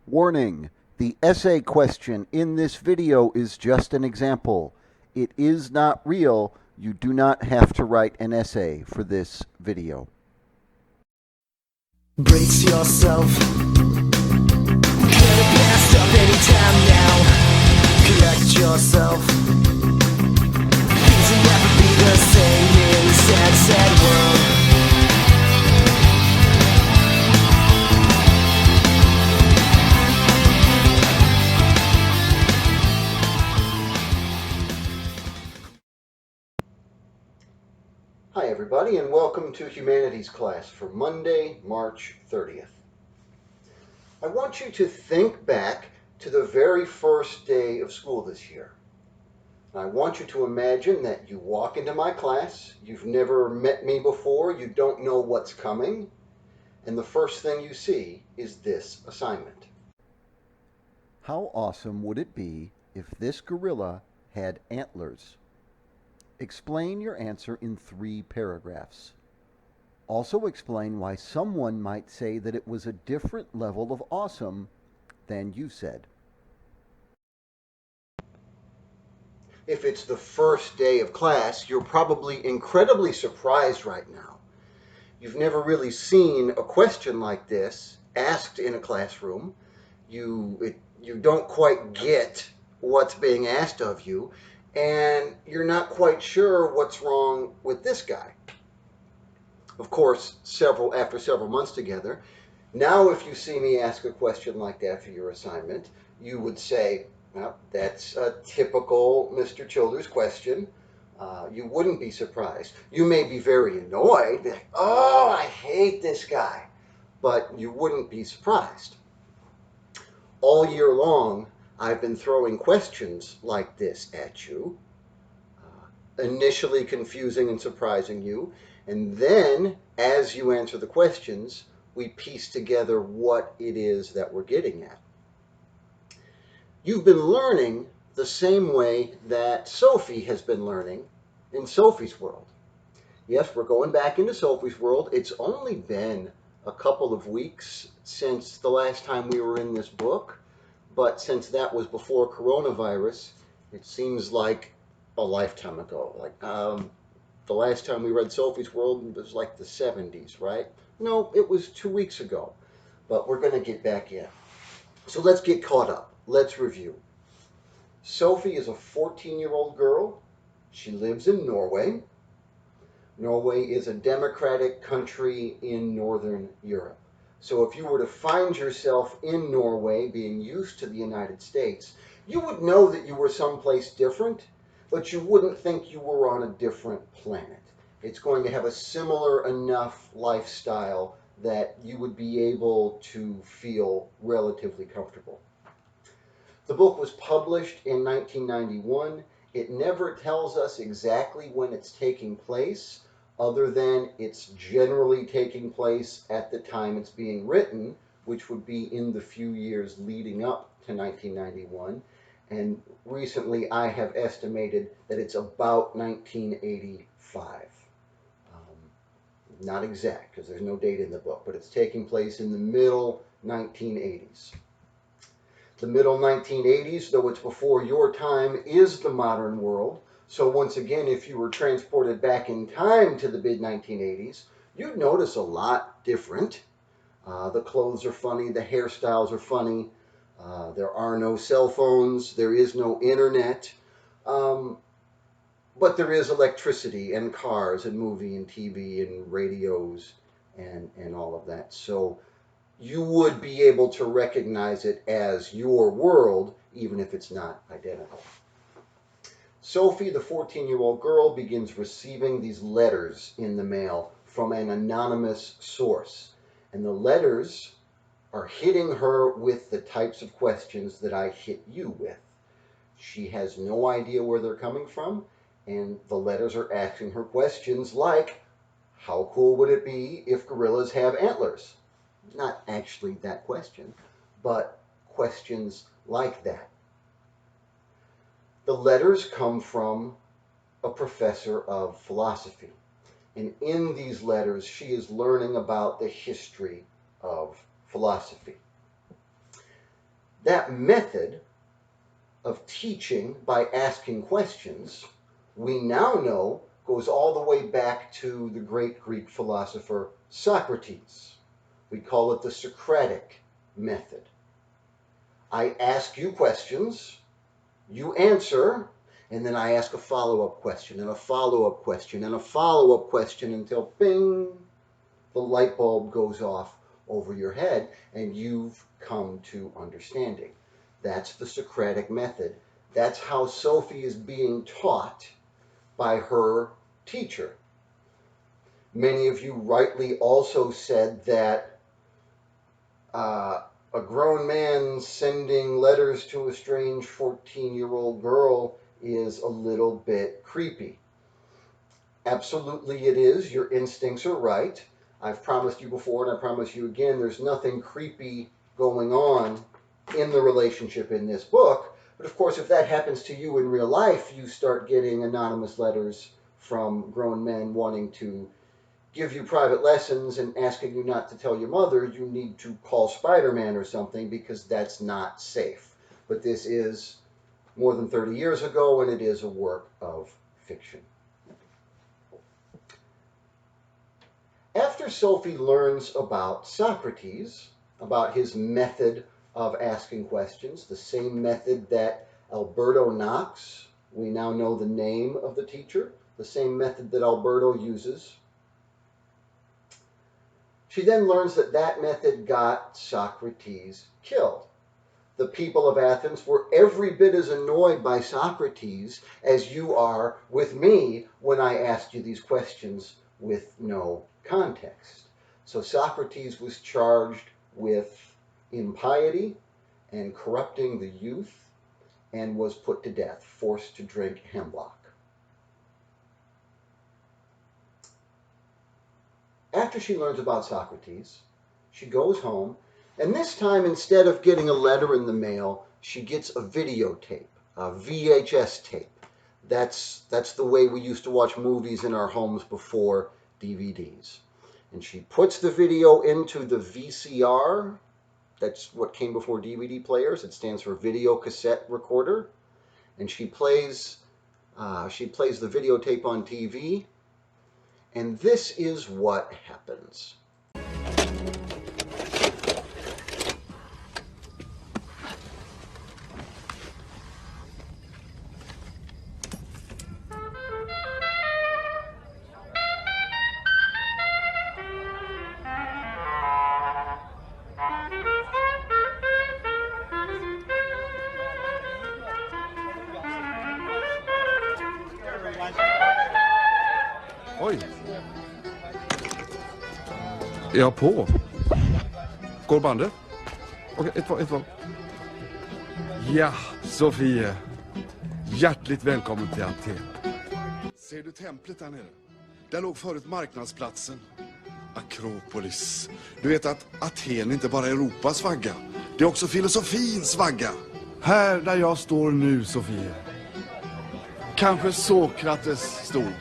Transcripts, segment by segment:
Warning: the essay question in this video is just an example. It is not real. You do not have to write an essay for this video. Brace yourself. Could have passed up any time now. Collect yourself. Things will never be the same in a sad, sad world. Hi everybody, and welcome to Humanities class for Monday, March 30th. I want you to think back to the very first day of school this year. I want you to imagine that you walk into my class, you've never met me before, you don't know what's coming, and the first thing you see is this assignment. How awesome would it be if this gorilla had antlers? Explain your answer in 3 paragraphs. Also explain why someone might say that it was a different level of awesome than you said. If it's the first day of class, you're probably incredibly surprised right now. You've never really seen a question like this asked in a classroom. You don't quite get what's being asked of you, and you're not quite sure what's wrong with this guy. Of course, after several months together, now if you see me ask a question like that for your assignment, you would say, well, that's a typical Mr. Childers question. You wouldn't be surprised. You may be very annoyed, like, oh, I hate this guy, but you wouldn't be surprised. All year long, I've been throwing questions like this at you, initially confusing and surprising you, and then as you answer the questions, we piece together what it is that we're getting at. You've been learning the same way that Sophie has been learning in Sophie's world. Yes, we're going back into Sophie's world. It's only been a couple of weeks since the last time we were in this book, but since that was before coronavirus, it seems like a lifetime ago. The last time we read Sophie's World was like the 70s, right? No, it was 2 weeks ago, but we're going to get back in. So let's get caught up. Let's review. Sophie is a 14-year-old girl. She lives in Norway. Norway is a democratic country in Northern Europe. So if you were to find yourself in Norway, being used to the United States, you would know that you were someplace different, but you wouldn't think you were on a different planet. It's going to have a similar enough lifestyle that you would be able to feel relatively comfortable. The book was published in 1991. It never tells us exactly when it's taking place, other than it's generally taking place at the time it's being written, which would be in the few years leading up to 1991. And recently I have estimated that it's about 1985. Not exact, because there's no date in the book, but it's taking place in the middle 1980s. The middle 1980s, though it's before your time, is the modern world. So once again, if you were transported back in time to the mid-1980s, you'd notice a lot different. The clothes are funny, the hairstyles are funny, there are no cell phones, there is no internet, but there is electricity and cars and movie and TV and radios and all of that. So you would be able to recognize it as your world, even if it's not identical. Sophie, the 14-year-old girl, begins receiving these letters in the mail from an anonymous source. And the letters are hitting her with the types of questions that I hit you with. She has no idea where they're coming from, and the letters are asking her questions like, how cool would it be if gorillas have antlers? Not actually that question, but questions like that. The letters come from a professor of philosophy. And in these letters, she is learning about the history of philosophy. That method of teaching by asking questions, we now know goes all the way back to the great Greek philosopher Socrates. We call it the Socratic method. I ask you questions, you answer, and then I ask a follow-up question and a follow-up question and a follow-up question until bing, the light bulb goes off over your head and you've come to understanding. That's the Socratic method. That's how Sophie is being taught by her teacher. Many of you rightly also said that a grown man sending letters to a strange 14-year-old girl is a little bit creepy. Absolutely it is. Your instincts are right. I've promised you before and I promise you again, there's nothing creepy going on in the relationship in this book. But of course, if that happens to you in real life, you start getting anonymous letters from grown men wanting to give you private lessons and asking you not to tell your mother you need to call Spider-Man or something because that's not safe. But this is more than 30 years ago and it is a work of fiction. After Sophie learns about Socrates, about his method of asking questions, the same method that Alberto Knox, we now know the name of the teacher, the same method that Alberto uses. She then learns that that method got Socrates killed. The people of Athens were every bit as annoyed by Socrates as you are with me when I asked you these questions with no context. So Socrates was charged with impiety and corrupting the youth and was put to death, forced to drink hemlock. After she learns about Socrates, she goes home, and this time instead of getting a letter in the mail, she gets a videotape, a VHS tape. That's the way we used to watch movies in our homes before DVDs. And she puts the video into the VCR. That's what came before DVD players. It stands for video cassette recorder. And she plays the videotape on TV. And this is what happens. Oj. Är jag på? Går bandet? Okej, ett val. Ja, Sophie. Hjärtligt välkommen till Aten. Ser du templet där nere? Där låg förut marknadsplatsen. Akropolis. Du vet att Aten inte bara är Europas vagga. Det är också filosofins vagga. Här där jag står nu, Sophie. Kanske Sokrates stod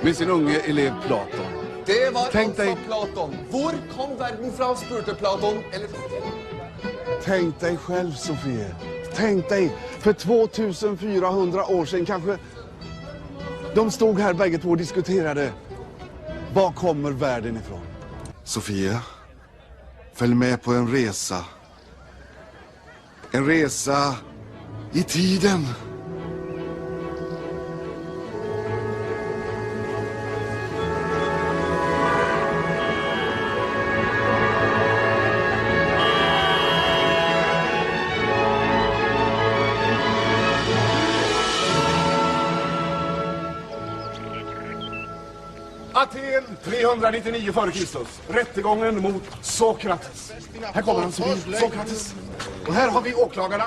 med sin unge elev Platon. Det var Tänk dig... Platon. Hvor kom verden fra, spurte Platon. Eller... Tänk dig själv, Sophie. Tänk dig, för 2400 år sedan kanske... De stod här bägge två och diskuterade. Var kommer världen ifrån? Sophie, följ med på en resa. En resa i tiden. Aten 399 f.Kr. Rättegången mot Sokrates. Här kommer han, Sokrates. Och här har vi åklagarna.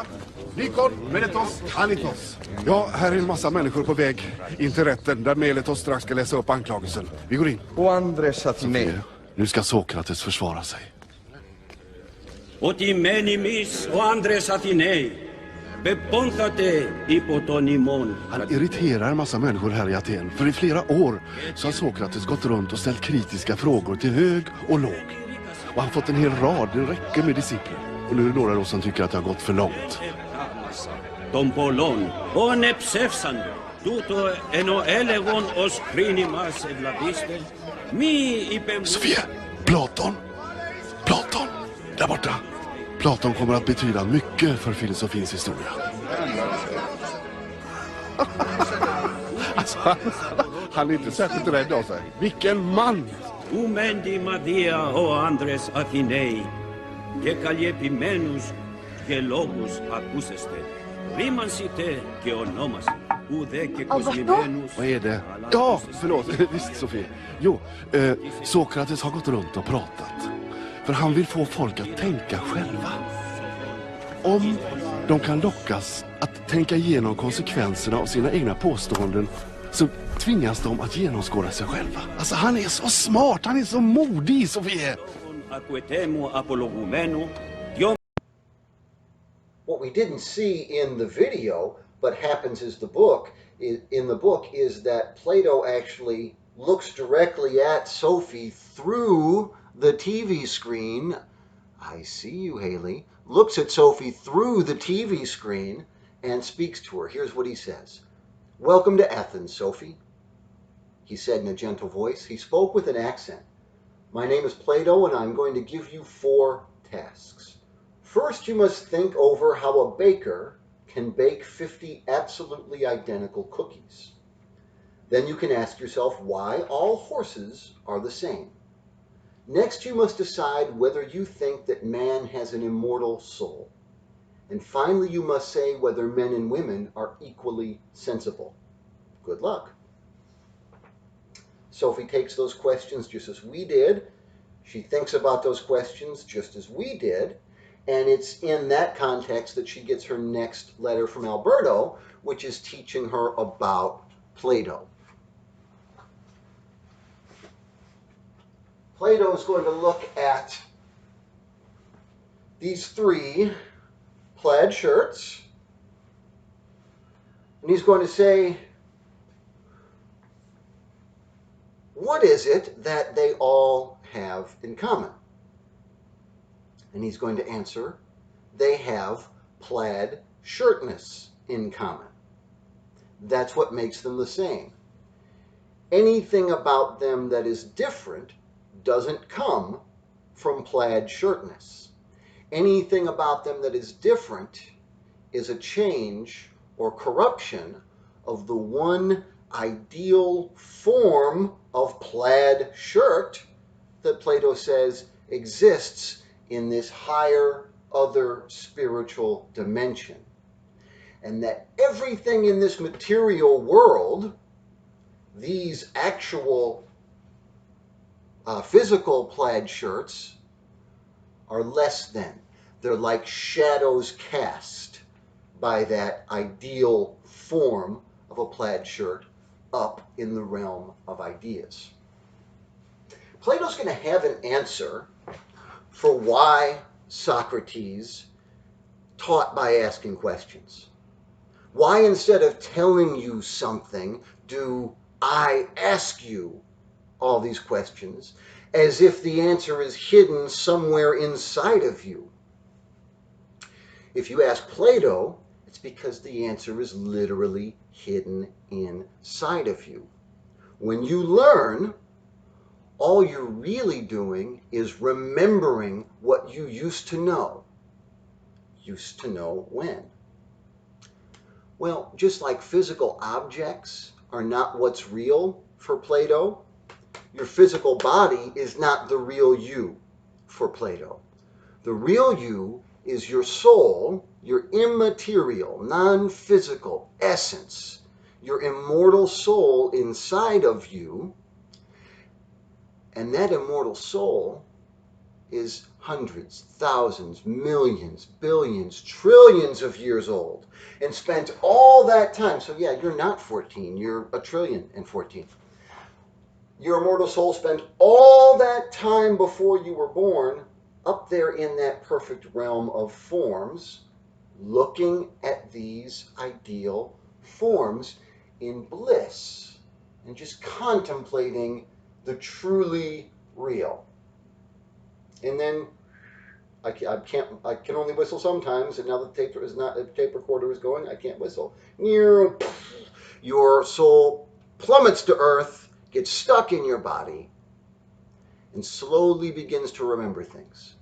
Nikon, Meletos, Anitos. Ja, här är en massa människor på väg in till rätten där Meletos strax ska läsa upp anklagelsen. Vi går in. Och Andres Atine. Nu ska Sokrates försvara sig. Ότι μένει εμείς ο Άνδρες Αθηναίοι, πεπόνθατε υπό τον ημών. Han irriterar en massa människor här i Aten. För i flera år så har Sokrates gått runt och ställt kritiska frågor till hög och låg. Och han fått en hel rad, det räcker med discipler. Och nu är det några då som tycker att det har gått för långt. Τον πολλών, ον εψεύσαντο, τούτο ενώ έλεγον ως πριν ημάς ευλαβίστε, μη υπεμβούν. Sofie! Platon! Platon! Där borta! Platon kommer att betyda mycket för filosofins historia. Alltså, han är inte särskilt rädd av sig. Vilken man! Ουμέντι μαδία ο άνδρες Αθηναίοι, και καλλιεπημένους και λόγους ακούσεστε. Ρήμανσιτε και ονόμαστε, ουδέ και κοσμημένους. Vad är det? Ja, förlåt. Visst, Sophie. Jo, Sokrates har gått runt och pratat. För han vill få folk att tänka själva. Om de kan lockas att tänka igenom konsekvenserna av sina egna påståenden så tvingas de att genomskåda sig själva. Alltså, han är så smart, han är så modig, Sophie. Ακουετέμου απολογουμένου. What we didn't see in the video, but happens in the book, is that Plato actually looks directly at Sophie through the TV screen. I see you, Haley. Looks at Sophie through the TV screen and speaks to her. Here's what he says. "Welcome to Athens, Sophie," he said in a gentle voice. He spoke with an accent. "My name is Plato, and I'm going to give you 4 tasks. First, you must think over how a baker can bake 50 absolutely identical cookies. Then you can ask yourself why all horses are the same. Next, you must decide whether you think that man has an immortal soul. And finally, you must say whether men and women are equally sensible. Good luck." Sophie takes those questions just as we did. She thinks about those questions just as we did. And it's in that context that she gets her next letter from Alberto, which is teaching her about Plato. Plato is going to look at these 3 plaid shirts, and he's going to say, what is it that they all have in common? And he's going to answer, they have plaid shirtness in common. That's what makes them the same. Anything about them that is different doesn't come from plaid shirtness. Anything about them that is different is a change or corruption of the one ideal form of plaid shirt that Plato says exists in this higher other spiritual dimension. And that everything in this material world, these actual physical plaid shirts, are less than. They're like shadows cast by that ideal form of a plaid shirt up in the realm of ideas. Plato's going to have an answer for why Socrates taught by asking questions. Why, instead of telling you something, do I ask you all these questions as if the answer is hidden somewhere inside of you? If you ask Plato, it's because the answer is literally hidden inside of you. When you learn, all you're really doing is remembering what you used to know. Used to know when? Well, just like physical objects are not what's real for Plato, your physical body is not the real you for Plato. The real you is your soul, your immaterial, non-physical essence, your immortal soul inside of you. And that immortal soul is hundreds, thousands, millions, billions, trillions of years old, and spent all that time. So yeah, you're not 14, you're 1,014,000,000. Your immortal soul spent all that time before you were born up there in that perfect realm of forms, looking at these ideal forms in bliss and just contemplating the truly real. And then I can only whistle sometimes, and now the tape recorder is going, I can't whistle. Your soul plummets to earth, gets stuck in your body, and slowly begins to remember things.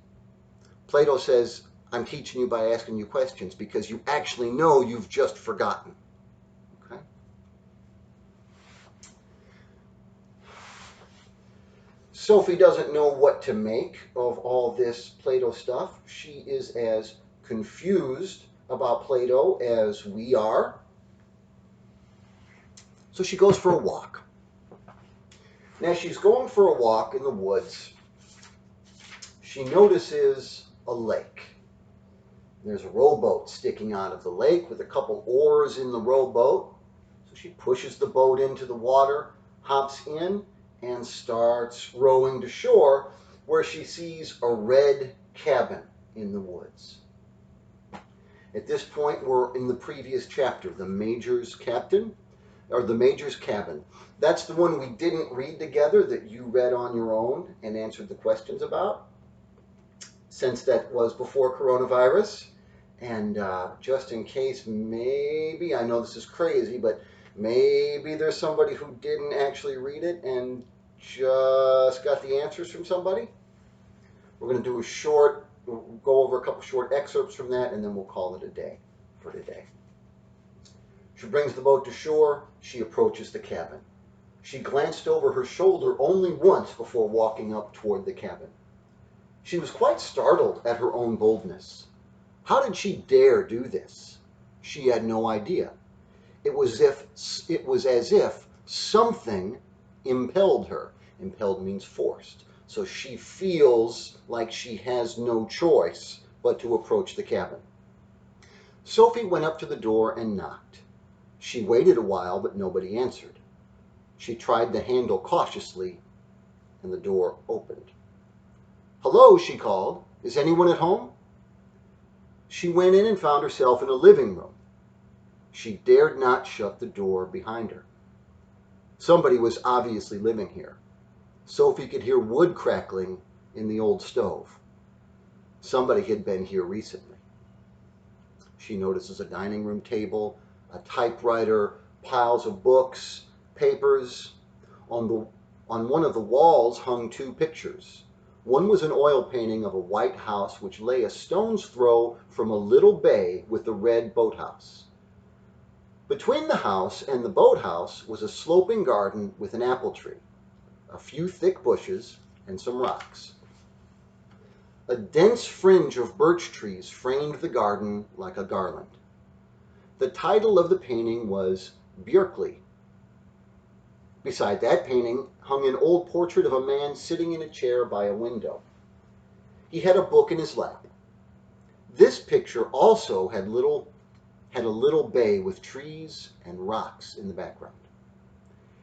Plato says, I'm teaching you by asking you questions because you actually know you've just forgotten. Okay? Sophie doesn't know what to make of all this Plato stuff. She is as confused about Plato as we are. So she goes for a walk. Now she's going for a walk in the woods. She notices a lake. There's a rowboat sticking out of the lake with a couple oars in the rowboat. So she pushes the boat into the water, hops in, and starts rowing to shore, where she sees a red cabin in the woods. At this point, we're in the previous chapter, the Major's Cabin. That's the one we didn't read together that you read on your own and answered the questions about, since that was before coronavirus. And just in case, maybe, I know this is crazy, but maybe there's somebody who didn't actually read it and just got the answers from somebody. We're going to do we'll go over a couple short excerpts from that, and then we'll call it a day for today. She brings the boat to shore. She approaches the cabin. She glanced over her shoulder only once before walking up toward the cabin. She was quite startled at her own boldness. How did she dare do this? She had no idea. It was as if something impelled her. Impelled means forced. So she feels like she has no choice but to approach the cabin. Sophie went up to the door and knocked. She waited a while, but nobody answered. She tried the handle cautiously, and the door opened. "Hello," she called. "Is anyone at home?" She went in and found herself in a living room. She dared not shut the door behind her. Somebody was obviously living here. Sophie could hear wood crackling in the old stove. Somebody had been here recently. She notices a dining room table, a typewriter, piles of books, papers. On one of the walls hung two pictures. One was an oil painting of a white house which lay a stone's throw from a little bay with a red boathouse. Between the house and the boathouse was a sloping garden with an apple tree, a few thick bushes, and some rocks. A dense fringe of birch trees framed the garden like a garland. The title of the painting was Björkli. Beside that painting hung an old portrait of a man sitting in a chair by a window. He had a book in his lap. This picture also had a little bay with trees and rocks in the background.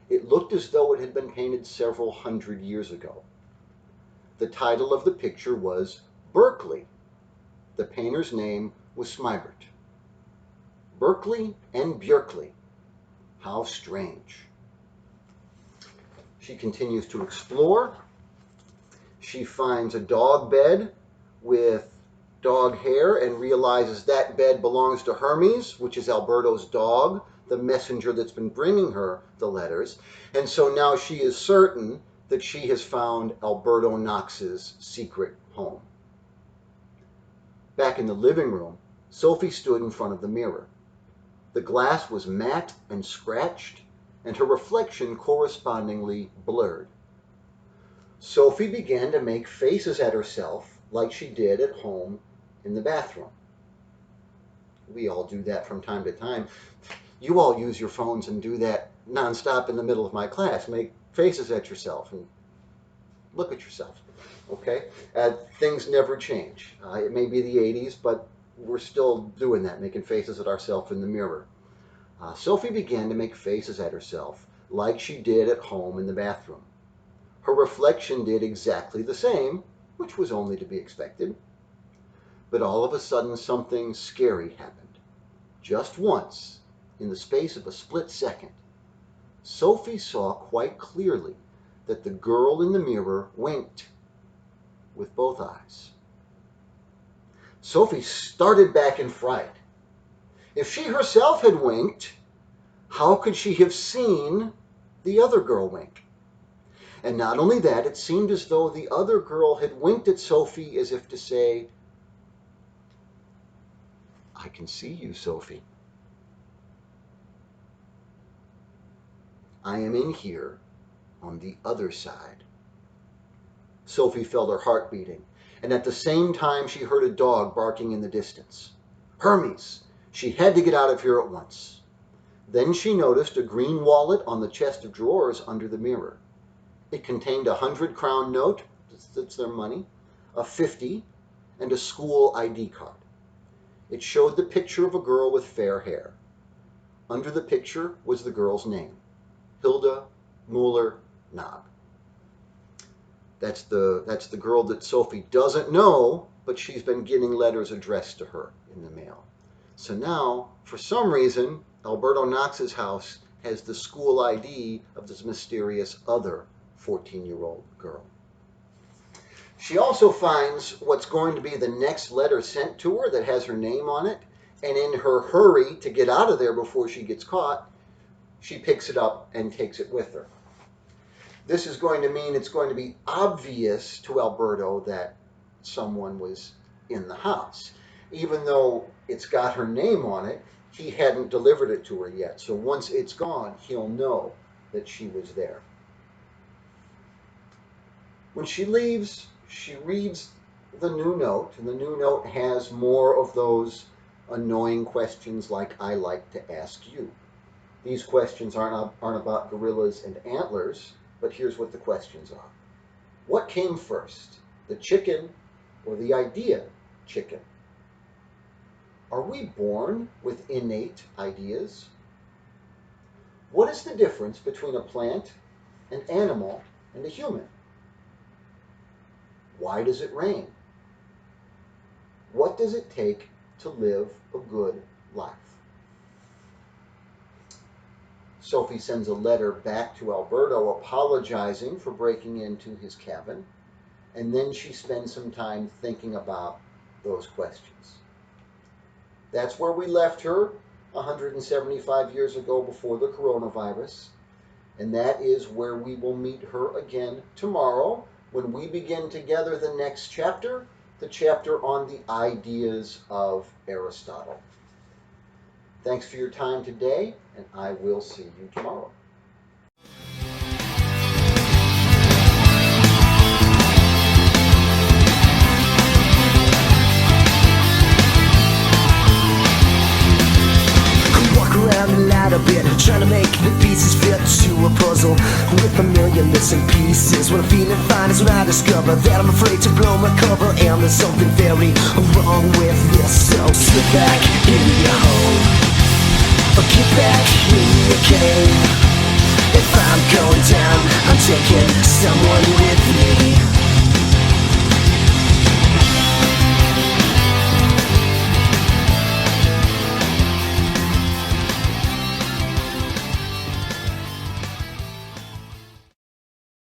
It looked as though it had been painted several hundred years ago. The title of the picture was Berkeley. The painter's name was Smybert. Berkeley and Björkli. How strange. She continues to explore. She finds a dog bed with dog hair and realizes that bed belongs to Hermes, which is Alberto's dog, the messenger that's been bringing her the letters. And so now she is certain that she has found Alberto Knox's secret home. Back in the living room, Sophie stood in front of the mirror. The glass was matte and scratched, and her reflection correspondingly blurred. Sophie began to make faces at herself like she did at home in the bathroom. We all do that from time to time. You all use your phones and do that nonstop in the middle of my class. Make faces at yourself and look at yourself. Okay? Things never change. It may be the 80s, but we're still doing that, making faces at ourselves in the mirror. Sophie began to make faces at herself like she did at home in the bathroom. Her reflection did exactly the same, which was only to be expected. But all of a sudden something scary happened. Just once, in the space of a split second, Sophie saw quite clearly that the girl in the mirror winked with both eyes. Sophie started back in fright. If she herself had winked, how could she have seen the other girl wink? And not only that, it seemed as though the other girl had winked at Sophie as if to say, I can see you, Sophie. I am in here on the other side. Sophie felt her heart beating, and at the same time she heard a dog barking in the distance. Hermes! She had to get out of here at once. Then she noticed a green wallet on the chest of drawers under the mirror. It contained a 100-crown note, that's their money, a 50, and a school ID card. It showed the picture of a girl with fair hair. Under the picture was the girl's name, Hilda Mueller-Knob. That's the girl that Sophie doesn't know, but she's been getting letters addressed to her in the mail. So now, for some reason, Alberto Knox's house has the school ID of this mysterious other 14-year-old girl. She also finds what's going to be the next letter sent to her that has her name on it, and in her hurry to get out of there before she gets caught, she picks it up and takes it with her. This is going to mean it's going to be obvious to Alberto that someone was in the house. Even though it's got her name on it, he hadn't delivered it to her yet. So once it's gone, he'll know that she was there. When she leaves, she reads the new note, and the new note has more of those annoying questions like I like to ask you. These questions aren't about gorillas and antlers, but here's what the questions are. What came first, the chicken or the idea chicken? Are we born with innate ideas? What is the difference between a plant, an animal, and a human? Why does it rain? What does it take to live a good life? Sophie sends a letter back to Alberto apologizing for breaking into his cabin, and then she spends some time thinking about those questions. That's where we left her 175 years ago before the coronavirus, and that is where we will meet her again tomorrow when we begin together the next chapter, the chapter on the ideas of Aristotle. Thanks for your time today, and I will see you tomorrow. A bit, trying to make the pieces fit to a puzzle with a million missing pieces. When I'm feeling fine is when I discover that I'm afraid to blow my cover, and there's something very wrong with this. So slip back in your hole, or get back in your cave. If I'm going down, I'm taking someone with me.